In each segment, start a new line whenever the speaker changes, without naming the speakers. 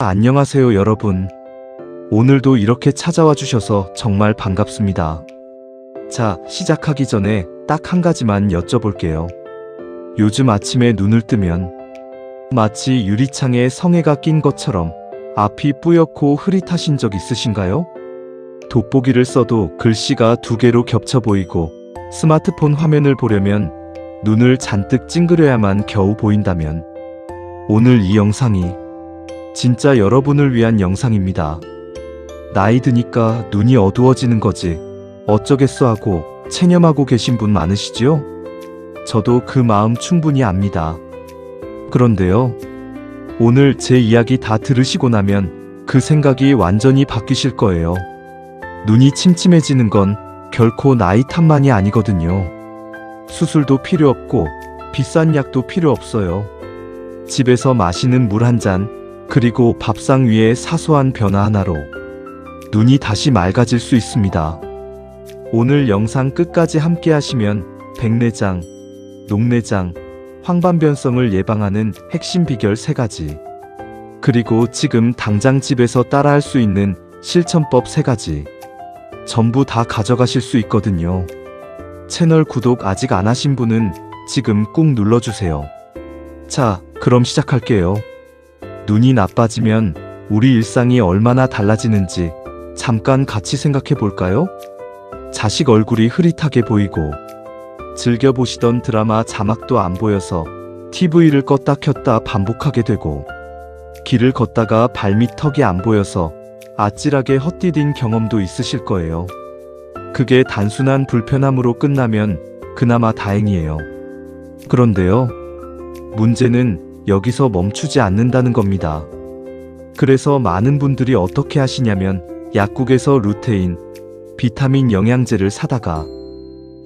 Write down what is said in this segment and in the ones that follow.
안녕하세요, 여러분. 오늘도 이렇게 찾아와 주셔서 정말 반갑습니다. 자, 시작하기 전에 딱 한 가지만 여쭤볼게요. 요즘 아침에 눈을 뜨면 마치 유리창에 성에가 낀 것처럼 앞이 뿌옇고 흐릿하신 적 있으신가요? 돋보기를 써도 글씨가 두 개로 겹쳐 보이고 스마트폰 화면을 보려면 눈을 잔뜩 찡그려야만 겨우 보인다면 오늘 이 영상이 진짜 여러분을 위한 영상입니다. 나이 드니까 눈이 어두워지는 거지 어쩌겠어 하고 체념하고 계신 분 많으시지요? 저도 그 마음 충분히 압니다. 그런데요, 오늘 제 이야기 다 들으시고 나면 그 생각이 완전히 바뀌실 거예요. 눈이 침침해지는 건 결코 나이 탓만이 아니거든요. 수술도 필요 없고 비싼 약도 필요 없어요. 집에서 마시는 물 한 잔, 그리고 밥상 위에 사소한 변화 하나로 눈이 다시 맑아질 수 있습니다. 오늘 영상 끝까지 함께 하시면 백내장, 녹내장, 황반변성을 예방하는 핵심 비결 3가지, 그리고 지금 당장 집에서 따라할 수 있는 실천법 3가지 전부 다 가져가실 수 있거든요. 채널 구독 아직 안 하신 분은 지금 꾹 눌러주세요. 자, 그럼 시작할게요. 눈이 나빠지면 우리 일상이 얼마나 달라지는지 잠깐 같이 생각해 볼까요? 자식 얼굴이 흐릿하게 보이고 즐겨보시던 드라마 자막도 안 보여서 TV를 껐다 켰다 반복하게 되고 길을 걷다가 발밑턱이 안 보여서 아찔하게 헛디딘 경험도 있으실 거예요. 그게 단순한 불편함으로 끝나면 그나마 다행이에요. 그런데요, 문제는 여기서 멈추지 않는다는 겁니다. 그래서 많은 분들이 어떻게 하시냐면 약국에서 루테인, 비타민 영양제를 사다가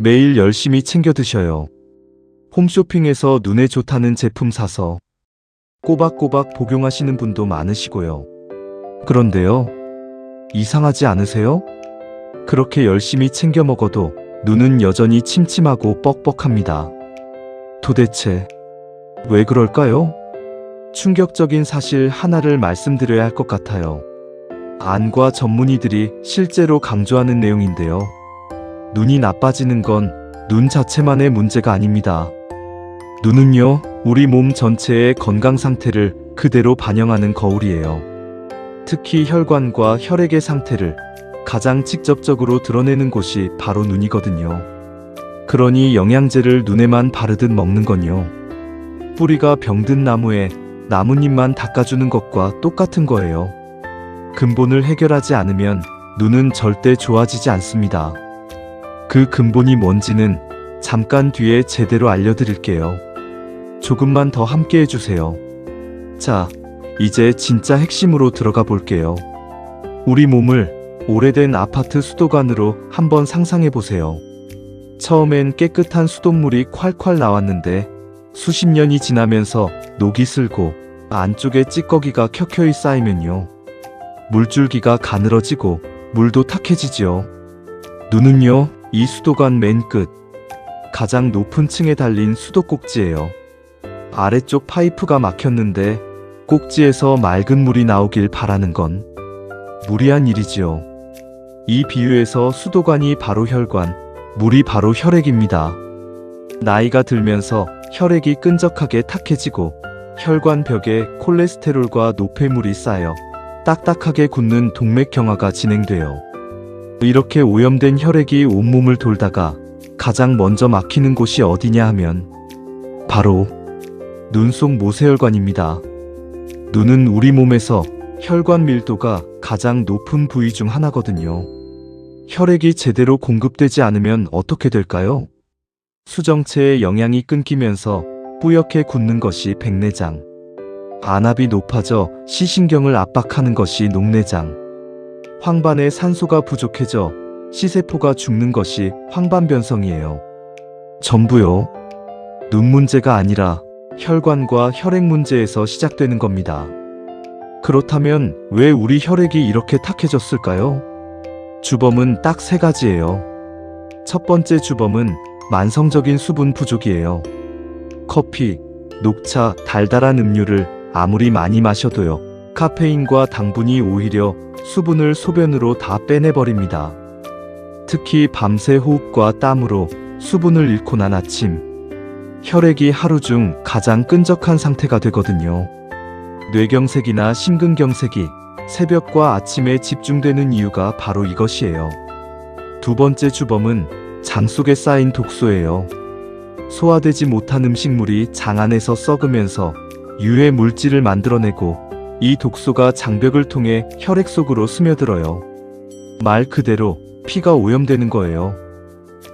매일 열심히 챙겨 드셔요. 홈쇼핑에서 눈에 좋다는 제품 사서 꼬박꼬박 복용하시는 분도 많으시고요. 그런데요, 이상하지 않으세요? 그렇게 열심히 챙겨 먹어도 눈은 여전히 침침하고 뻑뻑합니다. 도대체 왜 그럴까요? 충격적인 사실 하나를 말씀드려야 할 것 같아요. 안과 전문의들이 실제로 강조하는 내용인데요. 눈이 나빠지는 건 눈 자체만의 문제가 아닙니다. 눈은요, 우리 몸 전체의 건강 상태를 그대로 반영하는 거울이에요. 특히 혈관과 혈액의 상태를 가장 직접적으로 드러내는 곳이 바로 눈이거든요. 그러니 영양제를 눈에만 바르듯 먹는 건요, 뿌리가 병든 나무에 나뭇잎만 닦아주는 것과 똑같은 거예요. 근본을 해결하지 않으면 눈은 절대 좋아지지 않습니다. 그 근본이 뭔지는 잠깐 뒤에 제대로 알려드릴게요. 조금만 더 함께 해주세요. 자, 이제 진짜 핵심으로 들어가 볼게요. 우리 몸을 오래된 아파트 수도관으로 한번 상상해 보세요. 처음엔 깨끗한 수돗물이 콸콸 나왔는데 수십 년이 지나면서 녹이 슬고 안쪽에 찌꺼기가 켜켜이 쌓이면요, 물줄기가 가늘어지고 물도 탁해지지요. 눈은요, 이 수도관 맨 끝, 가장 높은 층에 달린 수도꼭지예요. 아래쪽 파이프가 막혔는데 꼭지에서 맑은 물이 나오길 바라는 건 무리한 일이지요. 이 비유에서 수도관이 바로 혈관, 물이 바로 혈액입니다. 나이가 들면서 혈액이 끈적하게 탁해지고 혈관 벽에 콜레스테롤과 노폐물이 쌓여 딱딱하게 굳는 동맥경화가 진행돼요. 이렇게 오염된 혈액이 온몸을 돌다가 가장 먼저 막히는 곳이 어디냐 하면 바로 눈 속 모세혈관입니다. 눈은 우리 몸에서 혈관 밀도가 가장 높은 부위 중 하나거든요. 혈액이 제대로 공급되지 않으면 어떻게 될까요? 수정체의 영양이 끊기면서 뿌옇게 굳는 것이 백내장, 안압이 높아져 시신경을 압박하는 것이 녹내장, 황반에 산소가 부족해져 시세포가 죽는 것이 황반변성이에요. 전부요, 눈 문제가 아니라 혈관과 혈액 문제에서 시작되는 겁니다. 그렇다면 왜 우리 혈액이 이렇게 탁해졌을까요? 주범은 딱 3가지예요. 첫 번째 주범은 만성적인 수분 부족이에요. 커피, 녹차, 달달한 음료를 아무리 많이 마셔도요, 카페인과 당분이 오히려 수분을 소변으로 다 빼내버립니다. 특히 밤새 호흡과 땀으로 수분을 잃고 난 아침, 혈액이 하루 중 가장 끈적한 상태가 되거든요. 뇌경색이나 심근경색이 새벽과 아침에 집중되는 이유가 바로 이것이에요. 두 번째 주범은 장 속에 쌓인 독소예요. 소화되지 못한 음식물이 장 안에서 썩으면서 유해 물질을 만들어내고 이 독소가 장벽을 통해 혈액 속으로 스며들어요. 말 그대로 피가 오염되는 거예요.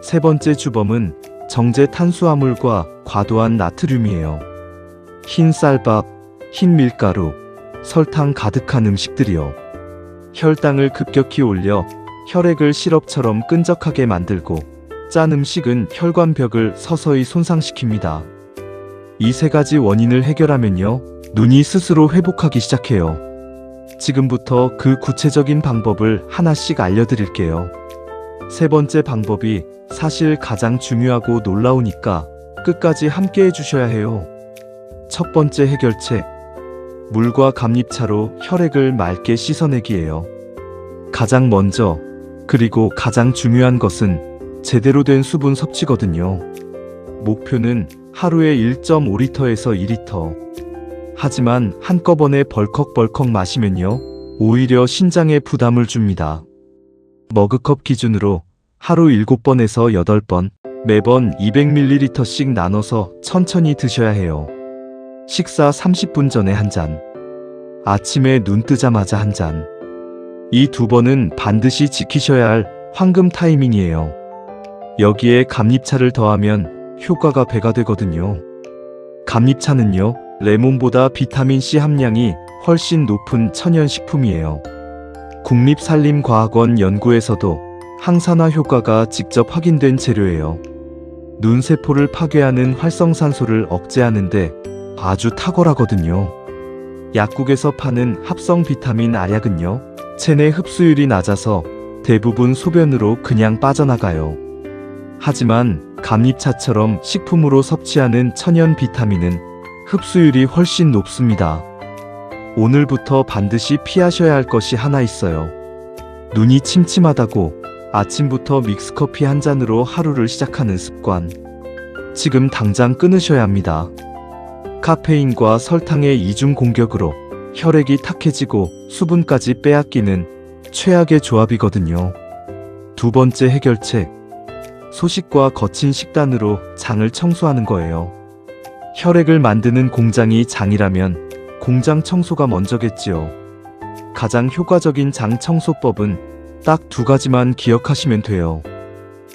세 번째 주범은 정제 탄수화물과 과도한 나트륨이에요. 흰 쌀밥, 흰 밀가루, 설탕 가득한 음식들이요. 혈당을 급격히 올려 혈액을 시럽처럼 끈적하게 만들고 짠 음식은 혈관벽을 서서히 손상시킵니다. 이 세 가지 원인을 해결하면요, 눈이 스스로 회복하기 시작해요. 지금부터 그 구체적인 방법을 하나씩 알려드릴게요. 세 번째 방법이 사실 가장 중요하고 놀라우니까 끝까지 함께 해주셔야 해요. 첫 번째 해결책, 물과 감잎차로 혈액을 맑게 씻어내기예요. 가장 먼저, 그리고 가장 중요한 것은 제대로 된 수분 섭취거든요. 목표는 하루에 1.5리터에서 2리터. 하지만 한꺼번에 벌컥벌컥 마시면요, 오히려 신장에 부담을 줍니다. 머그컵 기준으로 하루 7번에서 8번, 매번 200ml씩 나눠서 천천히 드셔야 해요. 식사 30분 전에 한 잔, 아침에 눈 뜨자마자 한 잔. 이 두 번은 반드시 지키셔야 할 황금 타이밍이에요. 여기에 감잎차를 더하면 효과가 배가 되거든요. 감잎차는요, 레몬보다 비타민C 함량이 훨씬 높은 천연식품이에요. 국립산림과학원 연구에서도 항산화 효과가 직접 확인된 재료예요. 눈세포를 파괴하는 활성산소를 억제하는데 아주 탁월하거든요. 약국에서 파는 합성 비타민 알약은요, 체내 흡수율이 낮아서 대부분 소변으로 그냥 빠져나가요. 하지만 감잎차처럼 식품으로 섭취하는 천연 비타민은 흡수율이 훨씬 높습니다. 오늘부터 반드시 피하셔야 할 것이 하나 있어요. 눈이 침침하다고 아침부터 믹스커피 한 잔으로 하루를 시작하는 습관. 지금 당장 끊으셔야 합니다. 카페인과 설탕의 이중 공격으로 혈액이 탁해지고 수분까지 빼앗기는 최악의 조합이거든요. 두 번째 해결책, 소식과 거친 식단으로 장을 청소하는 거예요. 혈액을 만드는 공장이 장이라면 공장 청소가 먼저겠지요. 가장 효과적인 장 청소법은 딱 두 가지만 기억하시면 돼요.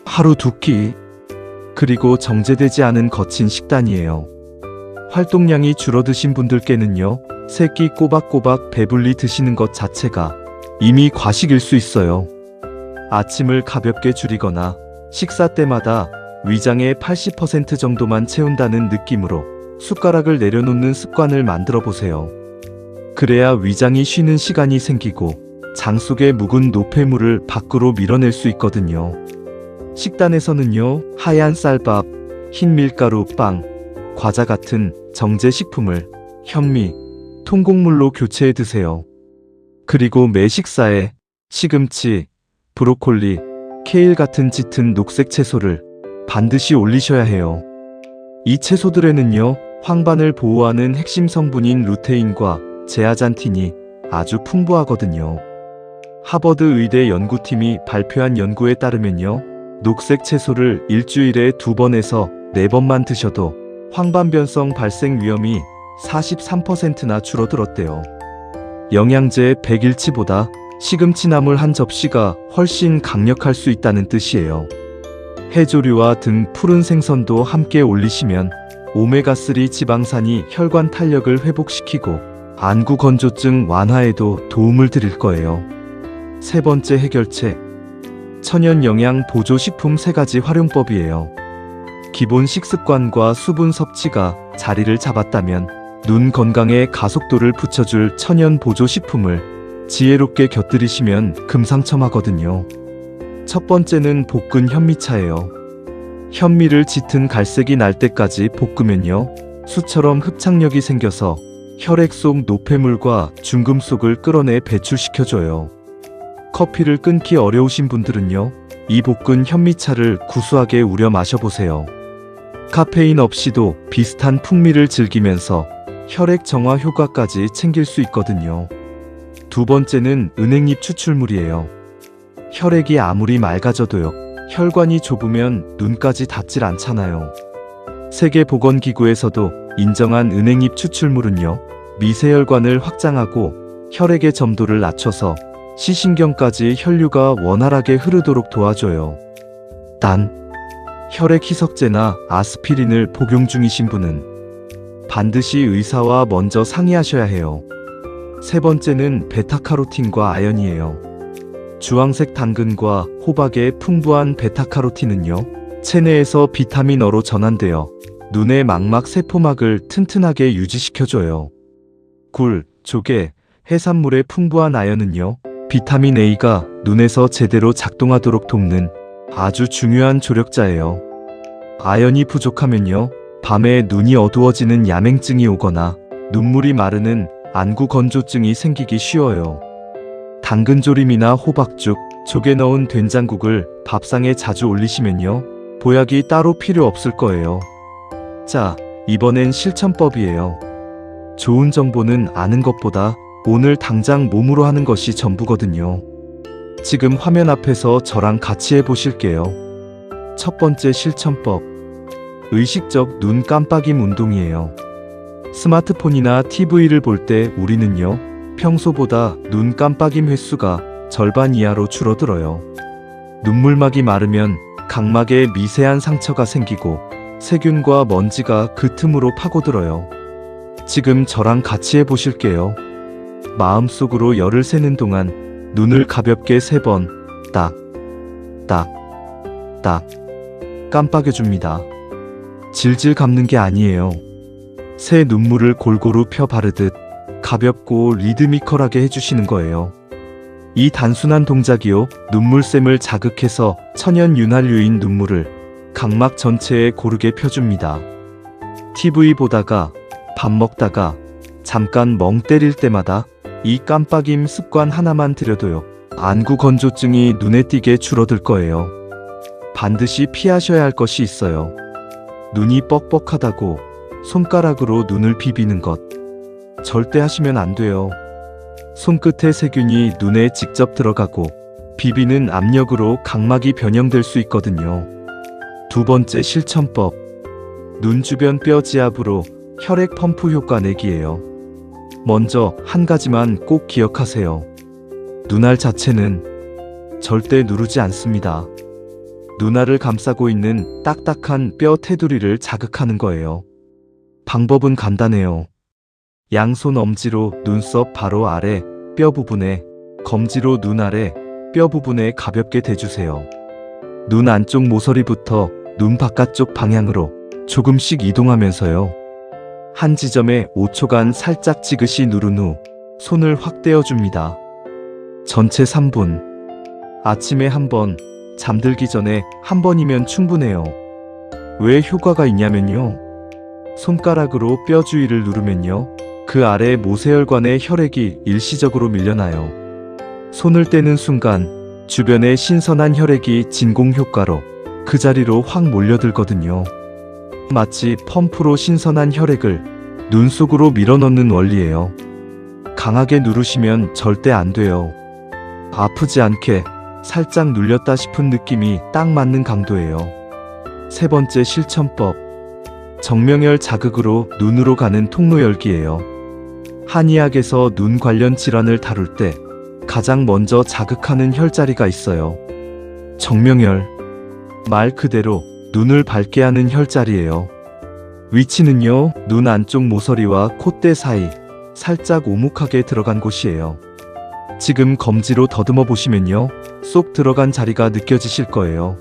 하루 2끼, 그리고 정제되지 않은 거친 식단이에요. 활동량이 줄어드신 분들께는요, 3끼 꼬박꼬박 배불리 드시는 것 자체가 이미 과식일 수 있어요. 아침을 가볍게 줄이거나 식사 때마다 위장의 80% 정도만 채운다는 느낌으로 숟가락을 내려놓는 습관을 만들어 보세요. 그래야 위장이 쉬는 시간이 생기고 장 속의 묵은 노폐물을 밖으로 밀어낼 수 있거든요. 식단에서는요, 하얀 쌀밥, 흰 밀가루 빵, 과자 같은 정제 식품을 현미, 통곡물로 교체해 드세요. 그리고 매 식사에 시금치, 브로콜리, 케일 같은 짙은 녹색 채소를 반드시 올리셔야 해요. 이 채소들에는요, 황반을 보호하는 핵심 성분인 루테인과 제아잔틴이 아주 풍부하거든요. 하버드 의대 연구팀이 발표한 연구에 따르면요, 녹색 채소를 일주일에 2번에서 4번만 드셔도 황반변성 발생 위험이 43%나 줄어들었대요. 영양제 100일치보다 시금치나물 한 접시가 훨씬 강력할 수 있다는 뜻이에요. 해조류와 등 푸른 생선도 함께 올리시면 오메가3 지방산이 혈관 탄력을 회복시키고 안구 건조증 완화에도 도움을 드릴 거예요. 세 번째 해결책, 천연 영양 보조 식품 3가지 활용법이에요. 기본 식습관과 수분 섭취가 자리를 잡았다면 눈 건강에 가속도를 붙여줄 천연 보조 식품을 지혜롭게 곁들이시면 금상첨화거든요. 첫 번째는 볶은 현미차예요. 현미를 짙은 갈색이 날 때까지 볶으면요, 수처럼 흡착력이 생겨서 혈액 속 노폐물과 중금속을 끌어내 배출시켜줘요. 커피를 끊기 어려우신 분들은요, 이 볶은 현미차를 구수하게 우려 마셔보세요. 카페인 없이도 비슷한 풍미를 즐기면서 혈액 정화 효과까지 챙길 수 있거든요. 두 번째는 은행잎 추출물이에요. 혈액이 아무리 맑아져도요, 혈관이 좁으면 눈까지 닿질 않잖아요. 세계보건기구에서도 인정한 은행잎 추출물은요, 미세혈관을 확장하고 혈액의 점도를 낮춰서 시신경까지 혈류가 원활하게 흐르도록 도와줘요. 단, 혈액 희석제나 아스피린을 복용 중이신 분은 반드시 의사와 먼저 상의하셔야 해요. 세 번째는 베타카로틴과 아연이에요. 주황색 당근과 호박의 풍부한 베타카로틴은요, 체내에서 비타민 어로 전환되어 눈의 망막 세포막을 튼튼하게 유지시켜줘요. 굴, 조개, 해산물의 풍부한 아연은요, 비타민 A가 눈에서 제대로 작동하도록 돕는 아주 중요한 조력자예요. 아연이 부족하면요, 밤에 눈이 어두워지는 야맹증이 오거나 눈물이 마르는 안구 건조증이 생기기 쉬워요. 당근조림이나 호박죽, 조개 넣은 된장국을 밥상에 자주 올리시면요, 보약이 따로 필요 없을 거예요. 자, 이번엔 실천법이에요. 좋은 정보는 아는 것보다 오늘 당장 몸으로 하는 것이 전부거든요. 지금 화면 앞에서 저랑 같이 해보실게요. 첫 번째 실천법. 의식적 눈 깜빡임 운동이에요. 스마트폰이나 TV를 볼 때 우리는요, 평소보다 눈 깜빡임 횟수가 절반 이하로 줄어들어요. 눈물막이 마르면 각막에 미세한 상처가 생기고 세균과 먼지가 그 틈으로 파고들어요. 지금 저랑 같이 해보실게요. 마음속으로 열을 세는 동안 눈을 가볍게 3번 딱, 딱, 딱 깜빡여줍니다. 질질 감는 게 아니에요. 새 눈물을 골고루 펴 바르듯 가볍고 리드미컬하게 해주시는 거예요. 이 단순한 동작이요, 눈물샘을 자극해서 천연 윤활유인 눈물을 각막 전체에 고르게 펴줍니다. TV 보다가, 밥 먹다가, 잠깐 멍 때릴 때마다 이 깜빡임 습관 하나만 들여도요, 안구 건조증이 눈에 띄게 줄어들 거예요. 반드시 피하셔야 할 것이 있어요. 눈이 뻑뻑하다고 손가락으로 눈을 비비는 것. 절대 하시면 안 돼요. 손끝에 세균이 눈에 직접 들어가고 비비는 압력으로 각막이 변형될 수 있거든요. 두 번째 실천법. 눈 주변 뼈 지압으로 혈액 펌프 효과 내기예요. 먼저 한 가지만 꼭 기억하세요. 눈알 자체는 절대 누르지 않습니다. 눈알을 감싸고 있는 딱딱한 뼈 테두리를 자극하는 거예요. 방법은 간단해요. 양손 엄지로 눈썹 바로 아래 뼈 부분에, 검지로 눈 아래 뼈 부분에 가볍게 대주세요. 눈 안쪽 모서리부터 눈 바깥쪽 방향으로 조금씩 이동하면서요. 한 지점에 5초간 살짝 지그시 누른 후 손을 확 떼어줍니다. 전체 3분. 아침에 한 번, 잠들기 전에 한 번이면 충분해요. 왜 효과가 있냐면요, 손가락으로 뼈 주위를 누르면요, 그 아래 모세혈관의 혈액이 일시적으로 밀려나요. 손을 떼는 순간 주변의 신선한 혈액이 진공 효과로 그 자리로 확 몰려들거든요. 마치 펌프로 신선한 혈액을 눈 속으로 밀어넣는 원리예요. 강하게 누르시면 절대 안 돼요. 아프지 않게 살짝 눌렸다 싶은 느낌이 딱 맞는 강도예요. 세 번째 실천법. 정명혈 자극으로 눈으로 가는 통로 열기예요. 한의학에서 눈 관련 질환을 다룰 때 가장 먼저 자극하는 혈자리가 있어요. 정명혈. 말 그대로 눈을 밝게 하는 혈자리예요. 위치는요, 눈 안쪽 모서리와 콧대 사이 살짝 오목하게 들어간 곳이에요. 지금 검지로 더듬어 보시면요, 쏙 들어간 자리가 느껴지실 거예요.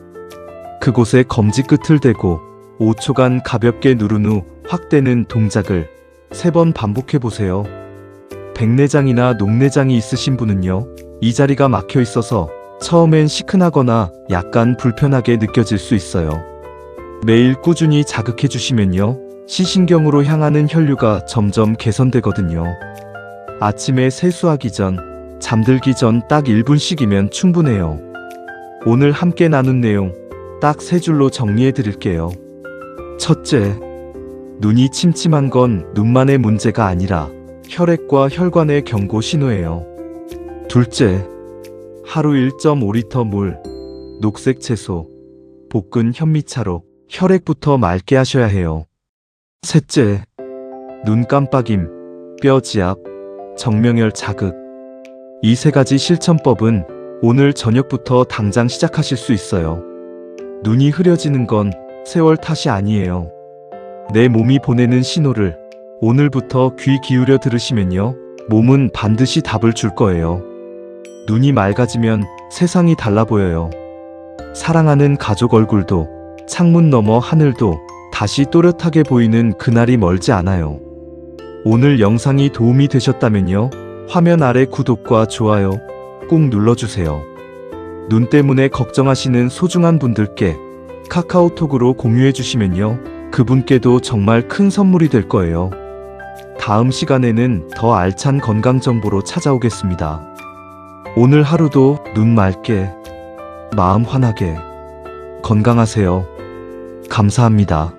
그곳에 검지 끝을 대고 5초간 가볍게 누른 후 확 떼는 동작을 3번 반복해 보세요. 백내장이나 녹내장이 있으신 분은요, 이 자리가 막혀 있어서 처음엔 시큰하거나 약간 불편하게 느껴질 수 있어요. 매일 꾸준히 자극해 주시면요, 시신경으로 향하는 혈류가 점점 개선되거든요. 아침에 세수하기 전, 잠들기 전 딱 1분씩이면 충분해요. 오늘 함께 나눈 내용 딱 3줄로 정리해 드릴게요. 첫째, 눈이 침침한 건 눈만의 문제가 아니라 혈액과 혈관의 경고 신호예요. 둘째, 하루 1.5리터 물, 녹색 채소, 볶은 현미차로 혈액부터 맑게 하셔야 해요. 셋째, 눈 깜빡임, 뼈 지압, 정명혈 자극. 이 3가지 실천법은 오늘 저녁부터 당장 시작하실 수 있어요. 눈이 흐려지는 건 세월 탓이 아니에요. 내 몸이 보내는 신호를 오늘부터 귀 기울여 들으시면요, 몸은 반드시 답을 줄 거예요. 눈이 맑아지면 세상이 달라 보여요. 사랑하는 가족 얼굴도, 창문 너머 하늘도 다시 또렷하게 보이는 그날이 멀지 않아요. 오늘 영상이 도움이 되셨다면요, 화면 아래 구독과 좋아요 꼭 눌러주세요. 눈 때문에 걱정하시는 소중한 분들께 카카오톡으로 공유해 주시면요, 그분께도 정말 큰 선물이 될 거예요. 다음 시간에는 더 알찬 건강 정보로 찾아오겠습니다. 오늘 하루도 눈 맑게, 마음 환하게 건강하세요. 감사합니다.